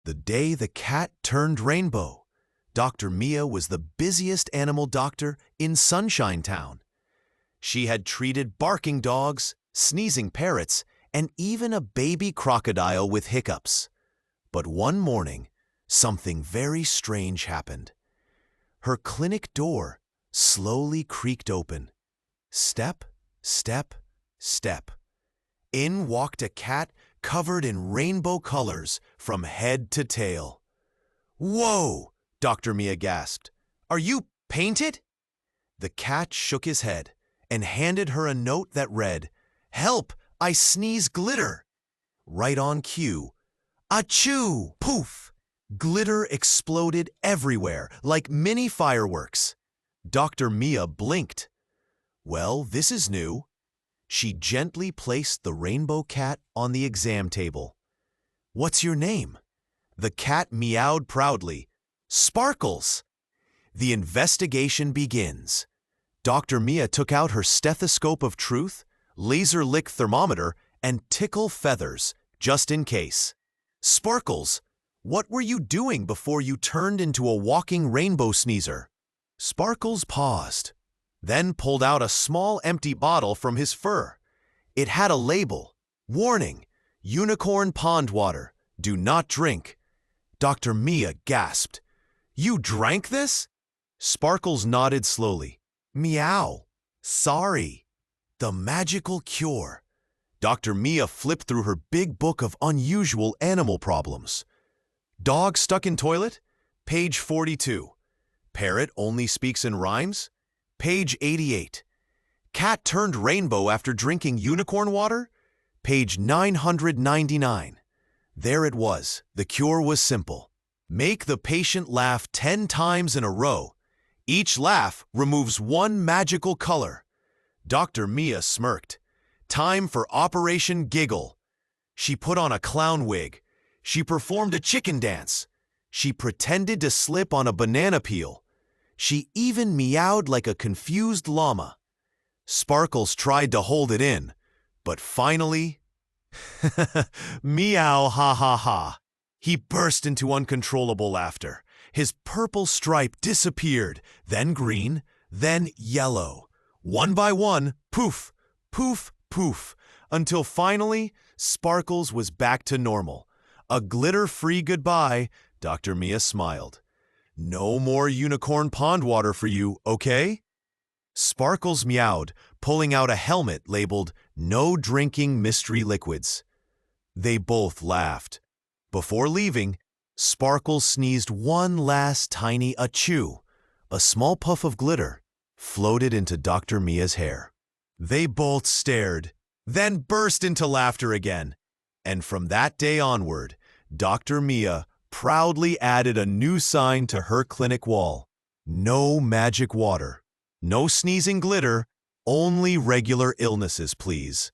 The day the cat turned rainbow, Dr. Mia was the busiest animal doctor in Sunshine Town. She had treated barking dogs, sneezing parrots, and even a baby crocodile with hiccups. But one morning, something very strange happened. Her clinic door slowly creaked open. Step, step, step. In walked a cat covered in rainbow colors from head to tail. "Whoa!" Dr. Mia gasped. "Are you painted?" The cat shook his head and handed her a note that read, "Help! I sneeze glitter." Right on cue. Achoo! Poof! Glitter exploded everywhere like mini fireworks. Dr. Mia blinked. Well, this is new. She gently placed the rainbow cat on the exam table. "What's your name?" The cat meowed proudly. "Sparkles." The investigation begins. Dr. Mia took out her stethoscope of truth, laser lick thermometer, and tickle feathers, just in case. "Sparkles, what were you doing before you turned into a walking rainbow sneezer?" Sparkles paused, then pulled out a small empty bottle from his fur. It had a label, "Warning, unicorn pond water, do not drink." Dr. Mia gasped. "You drank this?" Sparkles nodded slowly. "Meow. Sorry." The magical cure. Dr. Mia flipped through her big book of unusual animal problems. Dog stuck in toilet? Page 42. Parrot only speaks in rhymes? Page 88. Cat turned rainbow after drinking unicorn water? Page 999. There it was. The cure was simple. Make the patient laugh 10 times in a row. Each laugh removes one magical color. Dr. Mia smirked. Time for Operation Giggle. She put on a clown wig. She performed a chicken dance. She pretended to slip on a banana peel. She even meowed like a confused llama. Sparkles tried to hold it in, but finally, meow ha ha ha. He burst into uncontrollable laughter. His purple stripe disappeared, then green, then yellow. One by one, poof, poof, poof, until finally, Sparkles was back to normal. A glitter-free goodbye, Dr. Mia smiled. "No more unicorn pond water for you, okay?" Sparkles meowed, pulling out a helmet labeled "No Drinking Mystery Liquids." They both laughed. Before leaving, Sparkles sneezed one last tiny achoo. A small puff of glitter floated into Dr. Mia's hair. They both stared, then burst into laughter again. And from that day onward, Dr. Mia proudly added a new sign to her clinic wall. No magic water. No sneezing glitter. Only regular illnesses, please.